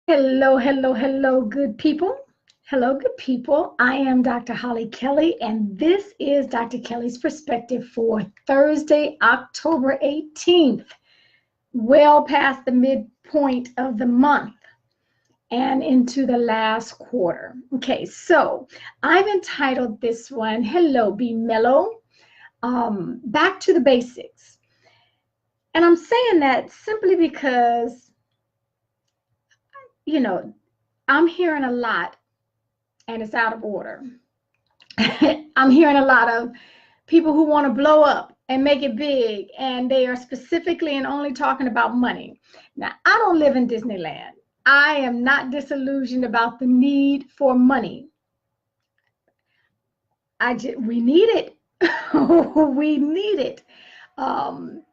Hello, hello, hello, good people. Hello, good people. I am Dr. Hollie Kelly, and this is Dr. Kelly's Perspective for Thursday, October 18th, well past the midpoint of the month and into the last quarter. Okay, so I've entitled this one, Hello, Be Mellow, Back to the Basics. And I'm saying that simply because, you know, I'm hearing a lot and it's out of order. I'm hearing a lot of people who want to blow up and make it big, and they are specifically and only talking about money. Now, I don't live in Disneyland. I am not disillusioned about the need for money. We need it. We need it. Um,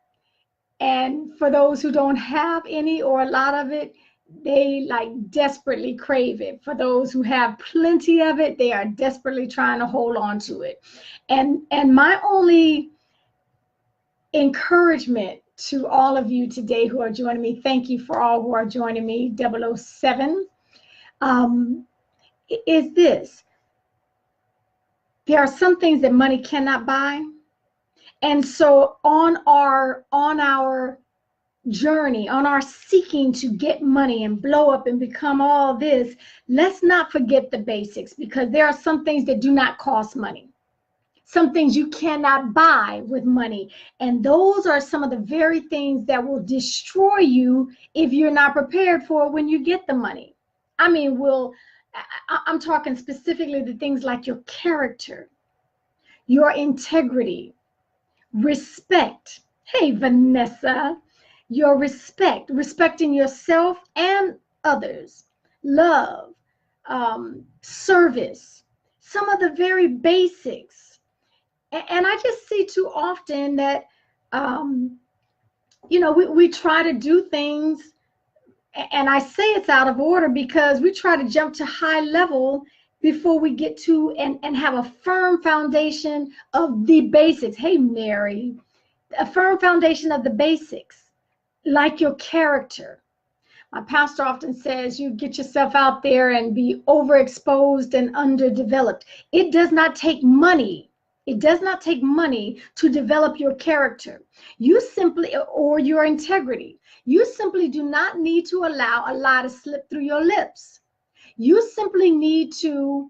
and for those who don't have any or a lot of it, they like desperately crave it. For those who have plenty of it, they are desperately trying to hold on to it. And my only encouragement to all of you today who are joining me, thank you for all who are joining me, 007, is this. There are some things that money cannot buy. And so on our journey, on our seeking to get money and blow up and become all this, let's not forget the basics, because there are some things that do not cost money. Some things you cannot buy with money. And those are some of the very things that will destroy you if you're not prepared for it when you get the money. I mean, I'm talking specifically the things like your character, your integrity, respect. Hey, Vanessa. Your respecting yourself and others, love, service, some of the very basics. And I just see too often that, we try to do things, and I say it's out of order because we try to jump to high level before we get to and have a firm foundation of the basics. Hey, Mary, a firm foundation of the basics. Like your character. My pastor often says you get yourself out there and be overexposed and underdeveloped. It does not take money. It does not take money to develop your character. You simply, or your integrity. You simply do not need to allow a lie to slip through your lips. You simply need to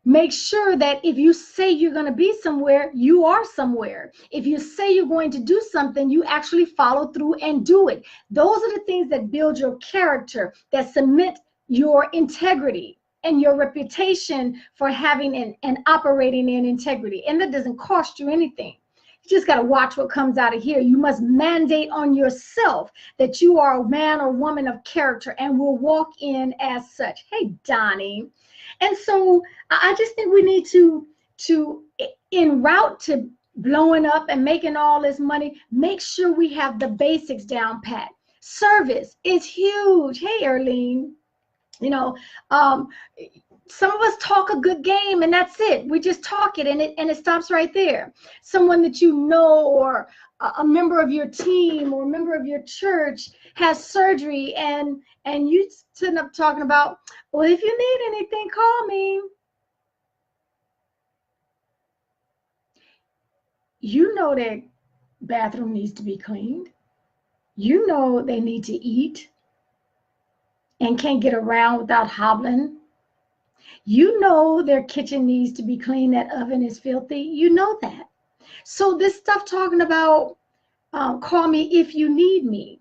make sure that if you say you're going to be somewhere, you are somewhere. If you say you're going to do something, you actually follow through and do it. Those are the things that build your character, that cement your integrity and your reputation for having and operating in integrity. And that doesn't cost you anything. You just got to watch what comes out of here. You must mandate on yourself that you are a man or woman of character and will walk in as such. Hey, Donnie. And so I just think we need to en route to blowing up and making all this money, make sure we have the basics down pat. Service is huge. Hey, Erlene, some of us talk a good game and that's it. We just talk it and it stops right there. Someone that you know, or a member of your team or a member of your church has surgery, and you sitting up talking about, well, if you need anything, call me. You know that bathroom needs to be cleaned. You know they need to eat and can't get around without hobbling. You know their kitchen needs to be clean. That oven is filthy. You know that. So this stuff talking about call me if you need me.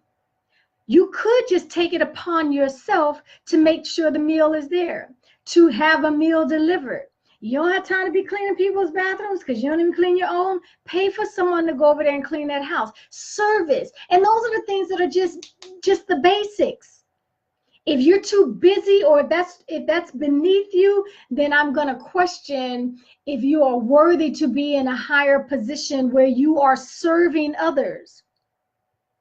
You could just take it upon yourself to make sure the meal is there, to have a meal delivered. You don't have time to be cleaning people's bathrooms because you don't even clean your own. Pay for someone to go over there and clean that house. Service. And those are the things that are just the basics. If you're too busy, or if that's beneath you, then I'm going to question if you are worthy to be in a higher position where you are serving others.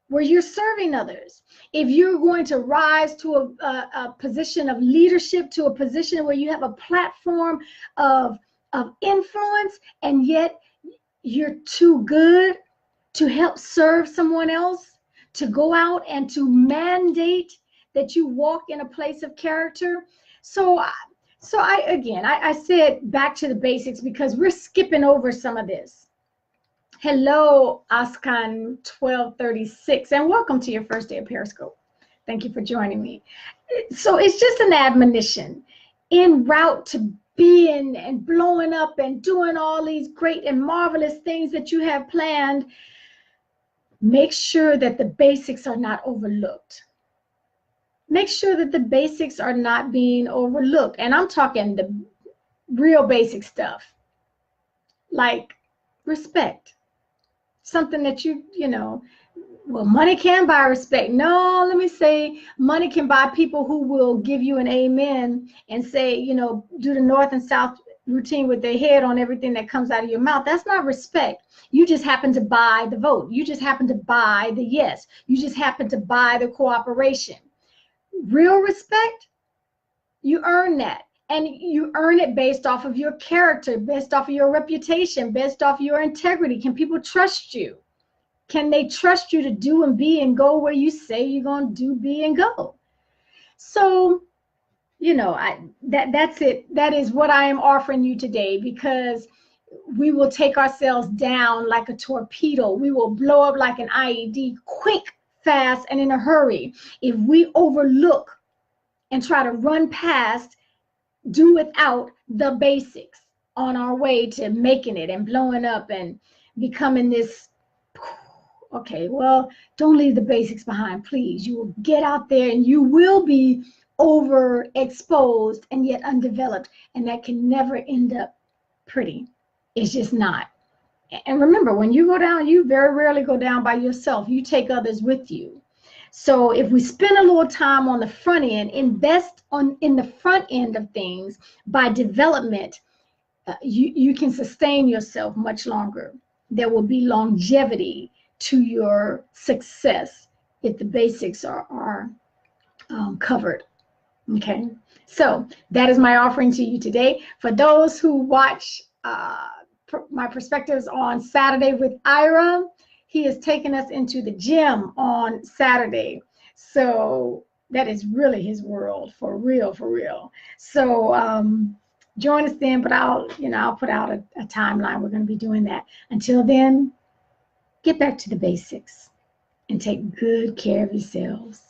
Where you're serving others. If you're going to rise to a position of leadership, to a position where you have a platform of influence, and yet you're too good to help serve someone else, to go out and to mandate that you walk in a place of character. So I said back to the basics because we're skipping over some of this. Hello, Askan 1236, and welcome to your first day of Periscope. Thank you for joining me. So it's just an admonition en route to being and blowing up and doing all these great and marvelous things that you have planned. Make sure that the basics are not overlooked. Make sure that the basics are not being overlooked. And I'm talking the real basic stuff, like respect. Something that well, money can buy respect. No, let me say money can buy people who will give you an amen and say, do the north and south routine with their head on everything that comes out of your mouth. That's not respect. You just happen to buy the vote. You just happen to buy the yes. You just happen to buy the cooperation. Real respect, you earn that. And you earn it based off of your character, based off of your reputation, based off of your integrity. Can people trust you? Can they trust you to do and be and go where you say you're going to do, be, and go? So, that's it. That is what I am offering you today, because we will take ourselves down like a torpedo. We will blow up like an IED quick, fast, and in a hurry if we overlook and try to run past, do without the basics on our way to making it and blowing up and becoming this. Okay, well, don't leave the basics behind, please. You will get out there and you will be overexposed and yet undeveloped, and that can never end up pretty. It's just not. And remember, when you go down, you very rarely go down by yourself. You take others with you. So if we spend a little time on the front end, invest in the front end of things by development, you can sustain yourself much longer. There will be longevity to your success if the basics are covered. Okay, so that is my offering to you today. For those who watch my perspectives on Saturday with Ira, he has taken us into the gym on Saturday. So that is really his world, for real, for real. So join us then, but I'll put out a timeline. We're going to be doing that. Until then, get back to the basics and take good care of yourselves.